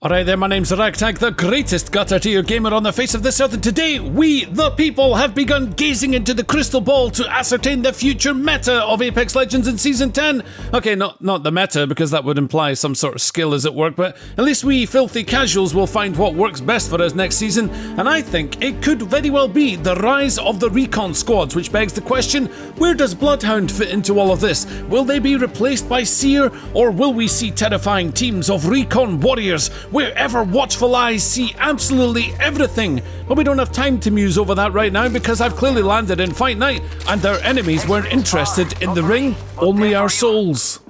Alright there, my name's Ragtag, the greatest gutter-tier gamer on the face of this earth, and today, we, the people, have begun gazing into the crystal ball to ascertain the future meta of Apex Legends in Season 10. Okay, not the meta, because that would imply some sort of skill is at work, but at least we filthy casuals will find what works best for us next season, and I think it could very well be the rise of the Recon squads, which begs the question, where does Bloodhound fit into all of this? Will they be replaced by Seer, or will we see terrifying teams of Recon warriors wherever watchful eyes see absolutely everything? But we don't have time to muse over that right now because I've clearly landed in Fight Night and their enemies weren't interested in the ring, only our souls.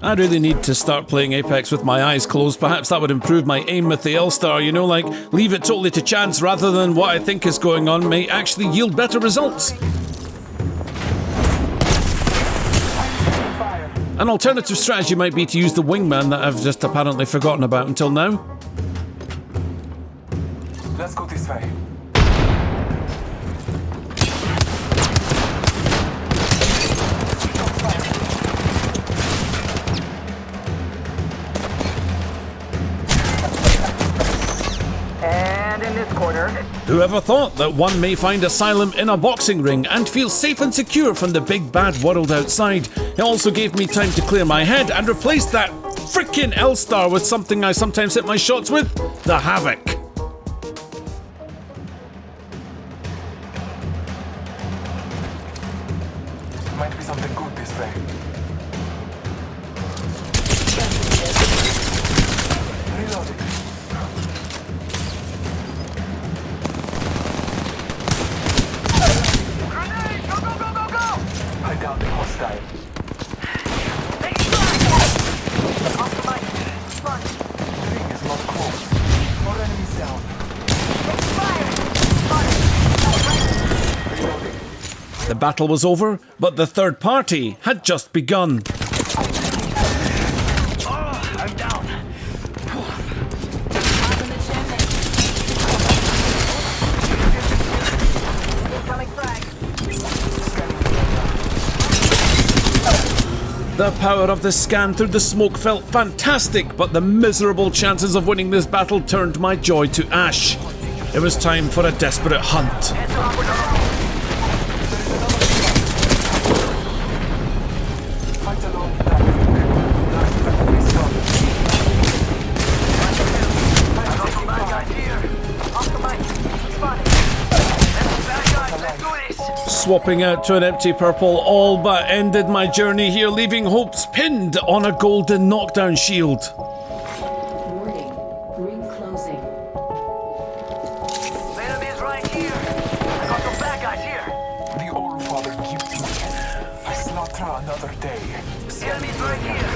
I really need to start playing Apex with my eyes closed. Perhaps that would improve my aim with the L-Star, you know, like leave it totally to chance rather than what I think is going on may actually yield better results. An alternative strategy might be to use the wingman that I've just apparently forgotten about until now. Let's go this way. And in this corner. Whoever thought that one may find asylum in a boxing ring and feel safe and secure from the big bad world outside. It also gave me time to clear my head and replace that freaking L-Star with something I sometimes hit my shots with, the Havoc. Might be something good this way. Reloading. I downed the hostile. The ring is not close. More enemies down. Reloading. The battle was over, but the third party had just begun. I'm down. The power of the scan through the smoke felt fantastic, but the miserable chances of winning this battle turned my joy to ash. It was time for a desperate hunt. Fight alone. Swapping out to an empty purple all but ended my journey here, leaving hopes pinned on a golden knockdown shield. Warning, ring closing. Enemies right here. I got some bad guys here. The All Father gives me. I slaughter another day. Enemies right here.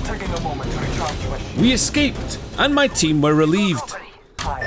Taking a moment to recharge my shield. We escaped, and my team were relieved. Hi.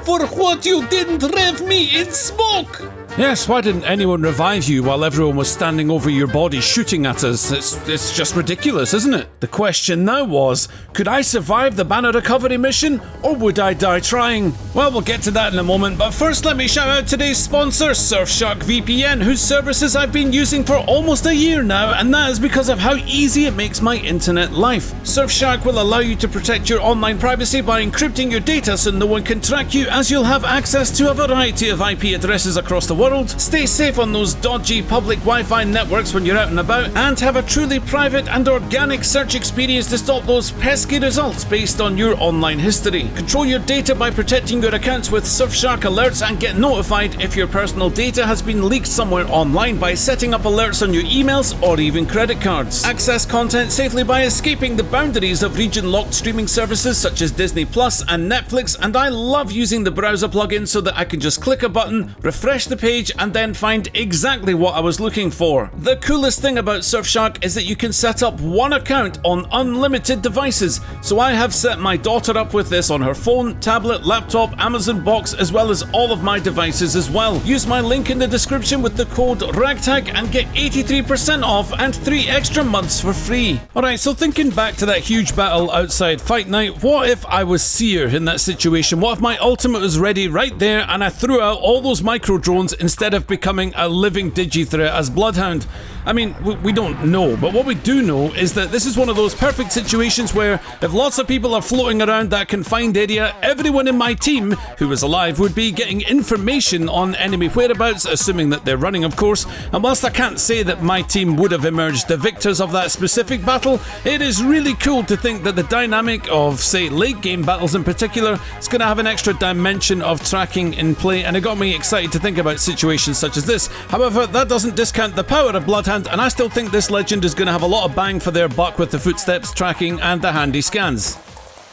For what you didn't rev me in smoke! Yes, why didn't anyone revive you while everyone was standing over your body shooting at us? It's just ridiculous, isn't it? The question now was, could I survive the banner recovery mission, or would I die trying? Well, we'll get to that in a moment, but first let me shout out today's sponsor, Surfshark VPN, whose services I've been using for almost a year now, and that is because of how easy it makes my internet life. Surfshark will allow you to protect your online privacy by encrypting your data so no one can track you, as you'll have access to a variety of IP addresses across the world. Stay safe on those dodgy public Wi-Fi networks when you're out and about, and have a truly private and organic search experience to stop those pesky results based on your online history. Control your data by protecting your accounts with Surfshark alerts, and get notified if your personal data has been leaked somewhere online by setting up alerts on your emails or even credit cards. Access content safely by escaping the boundaries of region-locked streaming services such as Disney Plus and Netflix, and I love using the browser plugin so that I can just click a button, refresh the page, page and then find exactly what I was looking for. The coolest thing about Surfshark is that you can set up one account on unlimited devices. So I have set my daughter up with this on her phone, tablet, laptop, Amazon box, as well as all of my devices as well. Use my link in the description with the code RAGTAG and get 83% off and 3 extra months for free. Alright, so thinking back to that huge battle outside Fight Night, what if I was Seer in that situation? What if my ultimate was ready right there and I threw out all those micro drones instead of becoming a living digi-threat as Bloodhound? I mean, we don't know, but what we do know is that this is one of those perfect situations where if lots of people are floating around that confined area, everyone in my team who is alive would be getting information on enemy whereabouts, assuming that they're running, of course. And whilst I can't say that my team would have emerged the victors of that specific battle, it is really cool to think that the dynamic of, say, late game battles in particular is going to have an extra dimension of tracking in play, and it got me excited to think about situations such as this. However, that doesn't discount the power of Bloodhound, and I still think this legend is going to have a lot of bang for their buck with the footsteps tracking and the handy scans.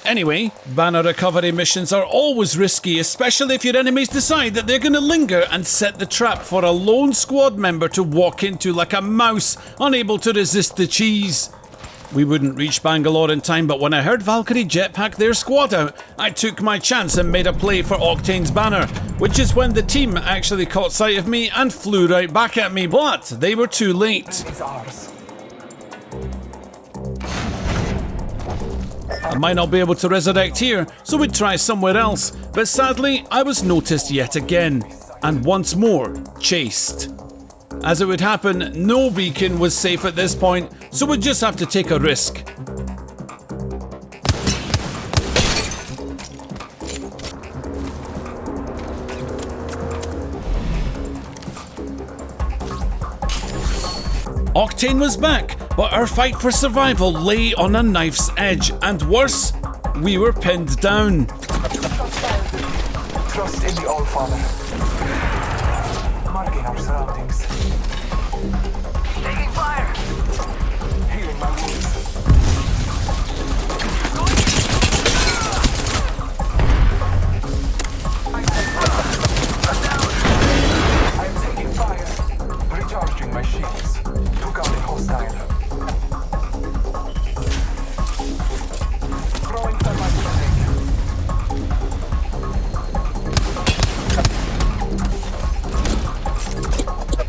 Anyway, banner recovery missions are always risky, especially if your enemies decide that they're going to linger and set the trap for a lone squad member to walk into like a mouse, unable to resist the cheese. We wouldn't reach Bangalore in time, but when I heard Valkyrie jetpack their squad out, I took my chance and made a play for Octane's banner, which is when the team actually caught sight of me and flew right back at me, but they were too late. It's ours. I might not be able to resurrect here, so we'd try somewhere else, but sadly I was noticed yet again, and once more chased. As it would happen, no beacon was safe at this point, so we'd just have to take a risk. Octane was back, but our fight for survival lay on a knife's edge, and worse, we were pinned down. Trust in the All-Father. Marking our surroundings. Taking fire! Healing my wounds. I'm taking fire. Recharging my shields. Took out a hostile. Throwing thermite grenade.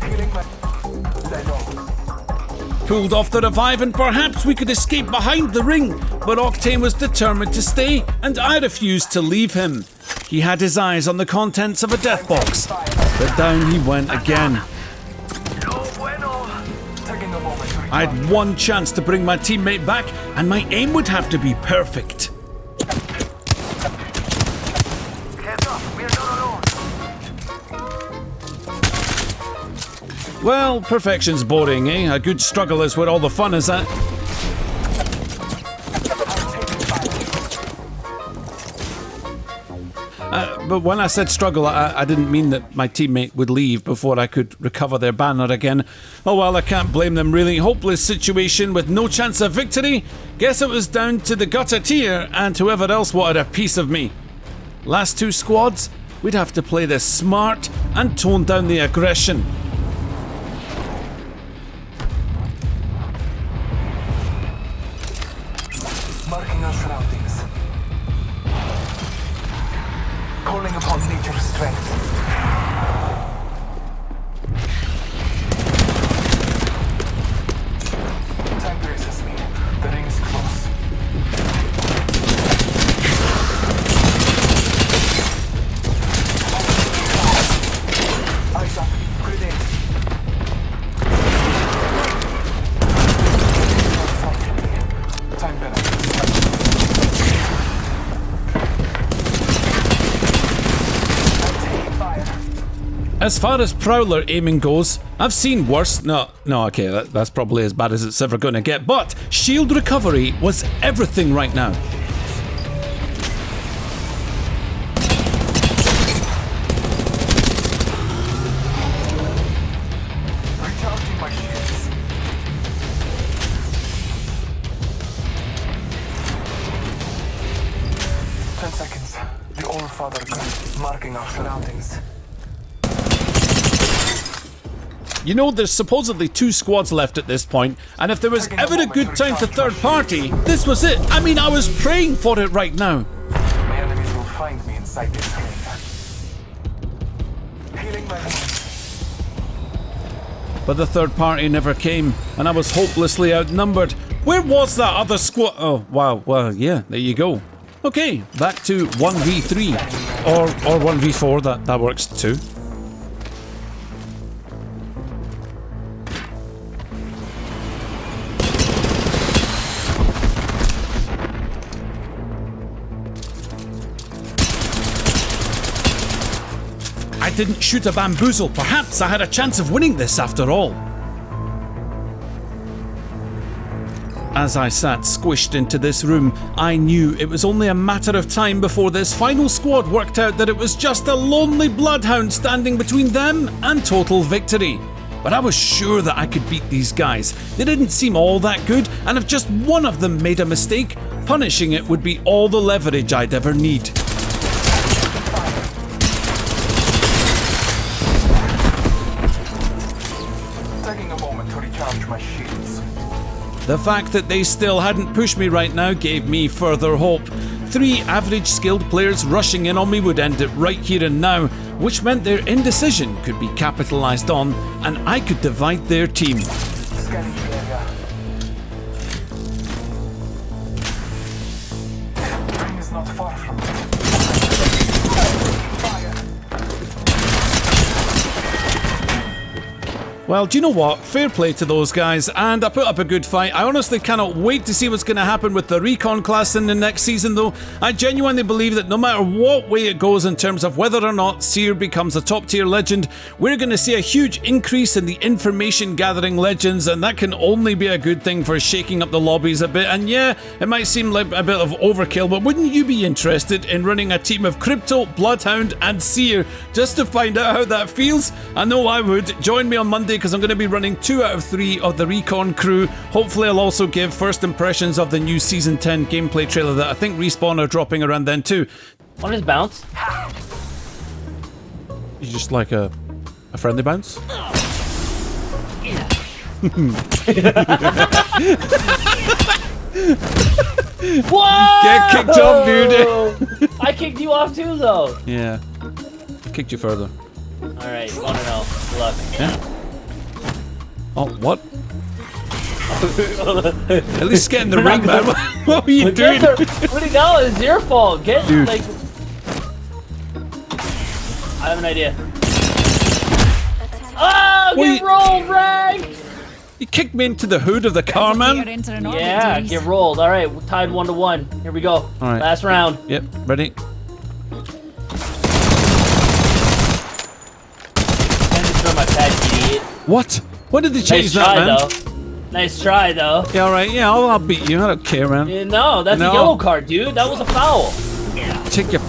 Healing my... Lay low. Pulled off the revive and perhaps we could escape behind the ring, but Octane was determined to stay and I refused to leave him. He had his eyes on the contents of a death box, but down he went again. No bueno! Taking a moment to I had one chance to bring my teammate back and my aim would have to be perfect. Heads up, we are not alone! Well, perfection's boring, eh? A good struggle is where all the fun is at. But when I said struggle, I didn't mean that my teammate would leave before I could recover their banner again. Oh well, I can't blame them really. Hopeless situation with no chance of victory. Guess it was down to the gutter tier and whoever else wanted a piece of me. Last two squads, we'd have to play this smart and tone down the aggression. marking our surroundings. Calling upon nature's strength. Time braces me. The ring's close. Eyes up. Grenade. Time better. As far as Prowler aiming goes, I've seen worse. No, okay, that's probably as bad as it's ever going to get. But shield recovery was everything right now. Recharging my shields. Ten seconds. The All-Father gun marking our surroundings. You know, there's supposedly 2 squads left at this point, and if there was ever a good time to third party, this was it. I mean, I was praying for it right now. My enemies will find me inside this hangar. Healing my wounds. But the third party never came, and I was hopelessly outnumbered. Where was that other squad? Oh, wow. Well, yeah, there you go. Okay, back to 1v3. Or 1v4, that works too. I didn't shoot a bamboozle. Perhaps I had a chance of winning this after all. As I sat squished into this room, I knew it was only a matter of time before this final squad worked out that it was just a lonely Bloodhound standing between them and total victory. But I was sure that I could beat these guys. They didn't seem all that good, and if just one of them made a mistake, punishing it would be all the leverage I'd ever need. Taking a moment to recharge my shields. The fact that they still hadn't pushed me right now gave me further hope. 3 average skilled players rushing in on me would end it right here and now, which meant their indecision could be capitalized on, and I could divide their team. Scanning the area. Ring is not far from me. Fire. Well, do you know what? Fair play to those guys, and I put up a good fight. I honestly cannot wait to see what's going to happen with the Recon class in the next season, though. I genuinely believe that no matter what way it goes in terms of whether or not Seer becomes a top-tier legend, we're going to see a huge increase in the information-gathering legends, and that can only be a good thing for shaking up the lobbies a bit. And yeah, it might seem like a bit of overkill, but wouldn't you be interested in running a team of Crypto, Bloodhound, and Seer just to find out how that feels? I know I would. Join me on Monday, because I'm going to be running 2 out of 3 of the Recon crew. Hopefully I'll also give first impressions of the new Season 10 gameplay trailer that I think Respawn are dropping around then too. What is bounce? You just like a friendly bounce? Whoa! Get kicked off, dude! I kicked you off too, though. Yeah. Kicked you further. Alright, you wanna know. Good luck. Yeah. Oh, what? At least get in the ring, man. What were you doing? What do you know? It's your fault. Get, Dude. like... I have an idea. Oh, Wait. get rolled, Rag! You kicked me into the hood of the car, man. Yeah, get rolled. Alright, we're tied 1-1. Here we go. Alright. Last round. Yep, ready? I just throw my pad, idiot. What? When did they change Nice try, that, man? though. Nice try, though. Yeah, alright, yeah, I'll beat you. I don't care, man. Yeah, no, that's No. a yellow card, dude. That was a foul. Take your...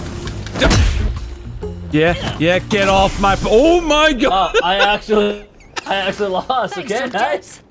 Yeah, get off my... Oh my god! I actually lost. Okay, nice.